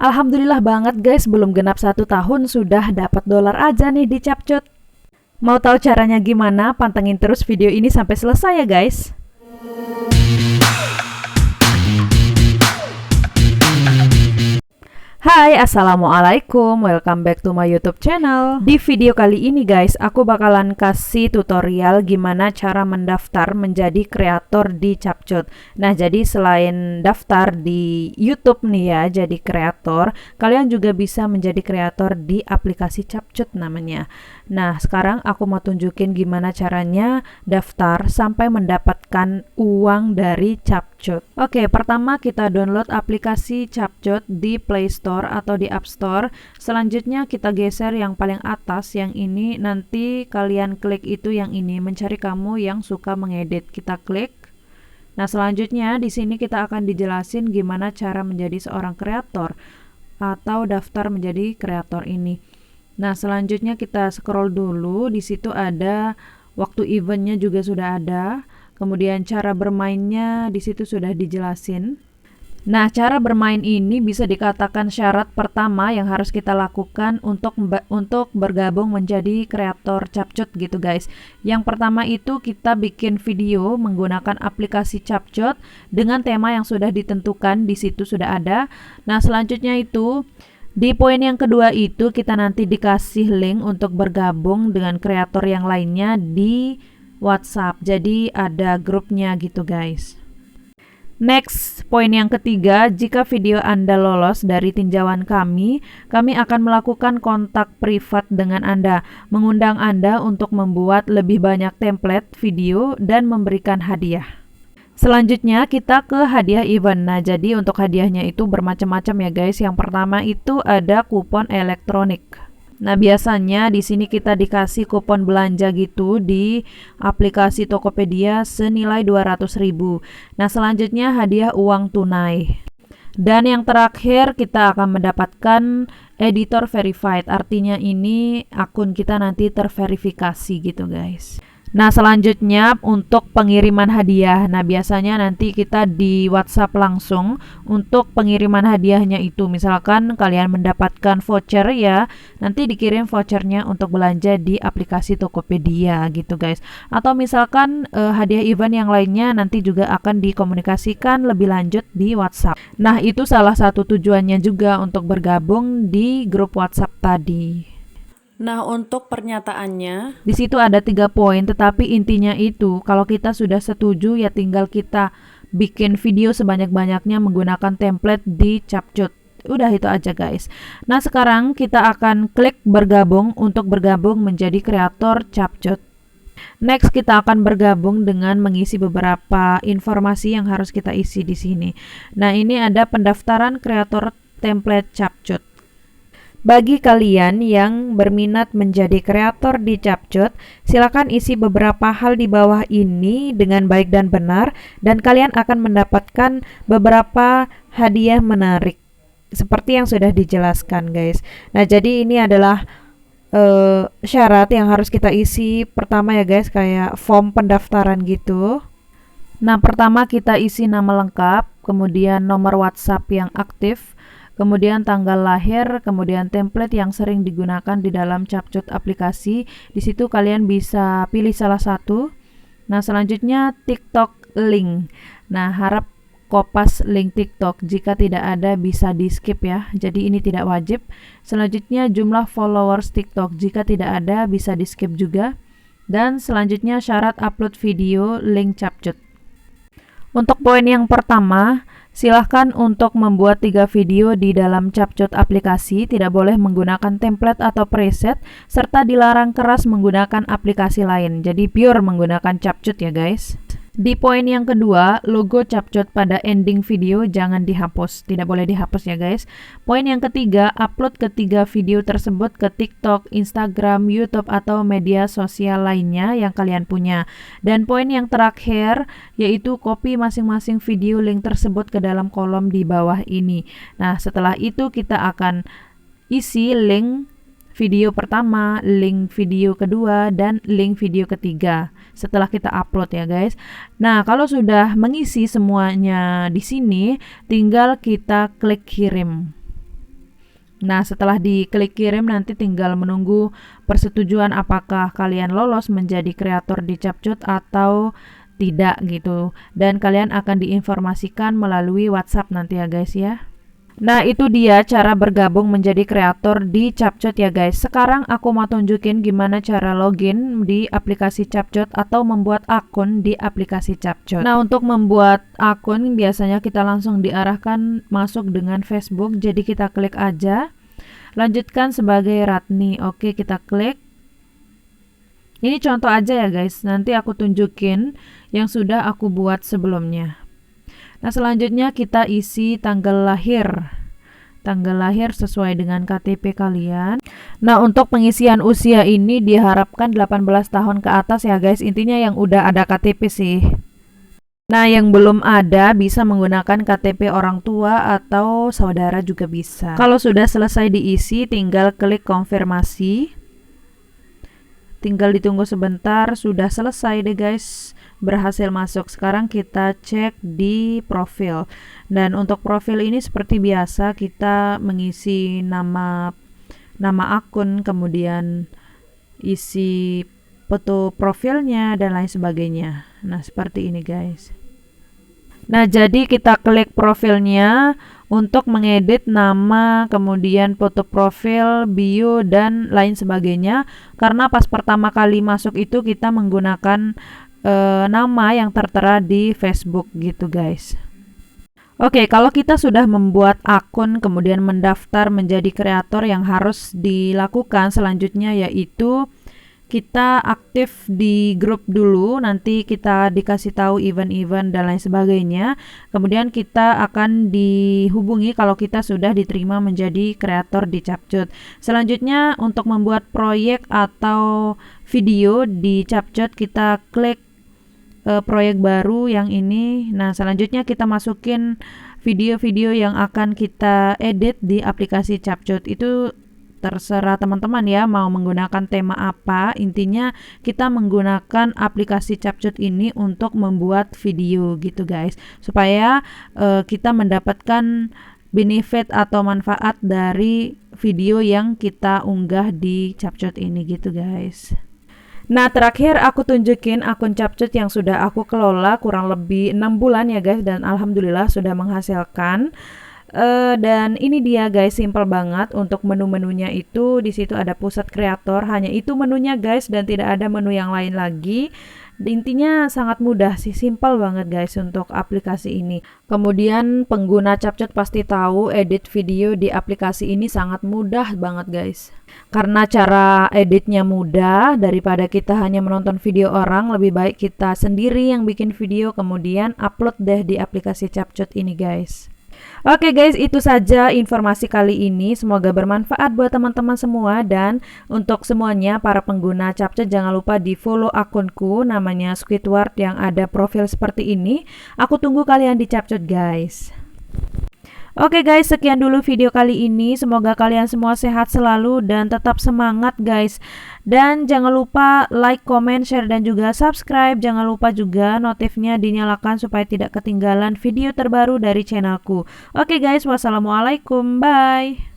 Alhamdulillah banget guys, belum genap 1 tahun sudah dapat dolar aja nih di Capcut. Mau tahu caranya gimana? Pantengin terus video ini sampai selesai ya guys. Hai, assalamualaikum, welcome back to my YouTube channel. Di video kali ini guys, aku bakalan kasih tutorial gimana cara mendaftar menjadi kreator di Capcut. Nah, jadi selain daftar di YouTube nih ya, jadi kreator, kalian juga bisa menjadi kreator di aplikasi Capcut namanya. Nah, sekarang aku mau tunjukin gimana caranya daftar sampai mendapatkan uang dari Capcut. Oke, pertama kita download aplikasi Capcut di Play Store atau di App Store. Selanjutnya kita geser yang paling atas yang ini, nanti kalian klik itu yang ini, mencari kamu yang suka mengedit. Kita klik. Nah, selanjutnya di sini kita akan dijelasin gimana cara menjadi seorang kreator atau daftar menjadi kreator ini. Nah, selanjutnya kita scroll dulu, di situ ada waktu eventnya juga sudah ada. Kemudian cara bermainnya di situ sudah dijelasin. Nah, cara bermain ini bisa dikatakan syarat pertama yang harus kita lakukan untuk bergabung menjadi kreator Capcut gitu guys. Yang pertama itu kita bikin video menggunakan aplikasi Capcut dengan tema yang sudah ditentukan, di situ sudah ada. Nah, selanjutnya itu di poin yang kedua itu kita nanti dikasih link untuk bergabung dengan kreator yang lainnya di WhatsApp. Jadi ada grupnya gitu guys. Next, poin yang ketiga, jika video Anda lolos dari tinjauan kami akan melakukan kontak privat dengan Anda, mengundang Anda untuk membuat lebih banyak template video dan memberikan hadiah. Selanjutnya kita ke hadiah event. Nah, jadi untuk hadiahnya itu bermacam-macam ya guys. Yang pertama itu ada kupon elektronik. Nah, biasanya di sini kita dikasih kupon belanja gitu di aplikasi Tokopedia senilai 200.000. Nah, selanjutnya hadiah uang tunai. Dan yang terakhir kita akan mendapatkan editor verified. Artinya ini akun kita nanti terverifikasi gitu guys. Nah, selanjutnya untuk pengiriman hadiah. Nah, biasanya nanti kita di WhatsApp langsung untuk pengiriman hadiahnya itu. Misalkan kalian mendapatkan voucher ya, nanti dikirim vouchernya untuk belanja di aplikasi Tokopedia gitu guys. Atau misalkan hadiah event yang lainnya nanti juga akan dikomunikasikan lebih lanjut di WhatsApp. Nah, itu salah satu tujuannya juga untuk bergabung di grup WhatsApp tadi. Nah, untuk pernyataannya, di situ ada 3 poin, tetapi intinya itu kalau kita sudah setuju ya tinggal kita bikin video sebanyak-banyaknya menggunakan template di Capcut. Udah itu aja guys. Nah, sekarang kita akan klik bergabung untuk bergabung menjadi kreator Capcut. Next, kita akan bergabung dengan mengisi beberapa informasi yang harus kita isi di sini. Nah, ini ada pendaftaran kreator template Capcut. Bagi kalian yang berminat menjadi kreator di Capcut, silakan isi beberapa hal di bawah ini dengan baik dan benar, dan kalian akan mendapatkan beberapa hadiah menarik seperti yang sudah dijelaskan guys. Nah, jadi ini adalah syarat yang harus kita isi. Pertama ya guys, kayak form pendaftaran gitu. Nah, pertama kita isi nama lengkap, kemudian nomor WhatsApp yang aktif, kemudian tanggal lahir, kemudian template yang sering digunakan di dalam Capcut aplikasi. Di situ kalian bisa pilih salah satu. Nah, selanjutnya TikTok link. Nah, harap kopas link TikTok. Jika tidak ada bisa di skip ya. Jadi ini tidak wajib. Selanjutnya jumlah followers TikTok. Jika tidak ada bisa di skip juga. Dan selanjutnya syarat upload video link Capcut. Untuk poin yang pertama, silahkan untuk membuat 3 video di dalam Capcut aplikasi, tidak boleh menggunakan template atau preset, serta dilarang keras menggunakan aplikasi lain. Jadi pure menggunakan Capcut ya guys. Di poin yang kedua, logo Capcut pada ending video jangan dihapus, tidak boleh dihapus ya guys. Poin yang ketiga, upload ketiga video tersebut ke TikTok, Instagram, YouTube atau media sosial lainnya yang kalian punya. Dan poin yang terakhir yaitu copy masing-masing video link tersebut ke dalam kolom di bawah ini. Nah, setelah itu kita akan isi link video pertama, link video kedua, dan link video ketiga setelah kita upload ya guys. Nah, kalau sudah mengisi semuanya di sini, tinggal kita klik kirim. Nah, setelah diklik kirim nanti tinggal menunggu persetujuan apakah kalian lolos menjadi kreator di CapCut atau tidak gitu. Dan kalian akan diinformasikan melalui WhatsApp nanti ya guys ya. Nah, itu dia cara bergabung menjadi kreator di CapCut ya guys. Sekarang aku mau tunjukin gimana cara login di aplikasi CapCut atau membuat akun di aplikasi CapCut. Nah, untuk membuat akun biasanya kita langsung diarahkan masuk dengan Facebook. Jadi kita klik aja. Lanjutkan sebagai Ratni. Oke, kita klik. Ini contoh aja ya guys. Nanti aku tunjukin yang sudah aku buat sebelumnya. Nah, selanjutnya kita isi tanggal lahir. Tanggal lahir sesuai dengan KTP kalian. Nah, untuk pengisian usia ini diharapkan 18 tahun ke atas ya guys. Intinya yang udah ada KTP sih. Nah, yang belum ada bisa menggunakan KTP orang tua atau saudara juga bisa. Kalau sudah selesai diisi, tinggal klik konfirmasi. Tinggal ditunggu sebentar, sudah selesai deh guys, berhasil masuk. Sekarang kita cek di profil. Dan untuk profil ini seperti biasa kita mengisi nama akun, kemudian isi foto profilnya dan lain sebagainya. Nah, seperti ini guys. Nah, jadi kita klik profilnya untuk mengedit nama, kemudian foto profil, bio, dan lain sebagainya. Karena pas pertama kali masuk itu kita menggunakan nama yang tertera di Facebook gitu guys. Oke, kalau kita sudah membuat akun kemudian mendaftar menjadi kreator, yang harus dilakukan selanjutnya yaitu kita aktif di grup dulu, nanti kita dikasih tahu event-event dan lain sebagainya. Kemudian kita akan dihubungi kalau kita sudah diterima menjadi kreator di CapCut. Selanjutnya untuk membuat proyek atau video di CapCut, kita klik proyek baru yang ini. Nah, selanjutnya kita masukin video-video yang akan kita edit di aplikasi CapCut. Itu terserah teman-teman ya mau menggunakan tema apa. Intinya kita menggunakan aplikasi CapCut ini untuk membuat video gitu guys, supaya kita mendapatkan benefit atau manfaat dari video yang kita unggah di CapCut ini gitu guys. Nah, terakhir aku tunjukin akun CapCut yang sudah aku kelola kurang lebih 6 bulan ya guys, dan alhamdulillah sudah menghasilkan. Dan ini dia guys, simple banget. Untuk menu-menunya itu di situ ada pusat kreator, hanya itu menunya guys, dan tidak ada menu yang lain lagi. Intinya sangat mudah sih, simple banget guys untuk aplikasi ini. Kemudian pengguna CapCut pasti tahu edit video di aplikasi ini sangat mudah banget guys. Karena cara editnya mudah, daripada kita hanya menonton video orang, lebih baik kita sendiri yang bikin video kemudian upload deh di aplikasi CapCut ini guys. Oke guys, itu saja informasi kali ini. Semoga bermanfaat buat teman-teman semua. Dan untuk semuanya para pengguna CapCut, jangan lupa di follow akunku, namanya Squidward, yang ada profil seperti ini. Aku tunggu kalian di CapCut guys. Oke guys, sekian dulu video kali ini. Semoga kalian semua sehat selalu dan tetap semangat guys. Dan jangan lupa like, comment, share, dan juga subscribe. Jangan lupa juga notifnya dinyalakan supaya tidak ketinggalan video terbaru dari channelku. Oke guys, wassalamualaikum, bye.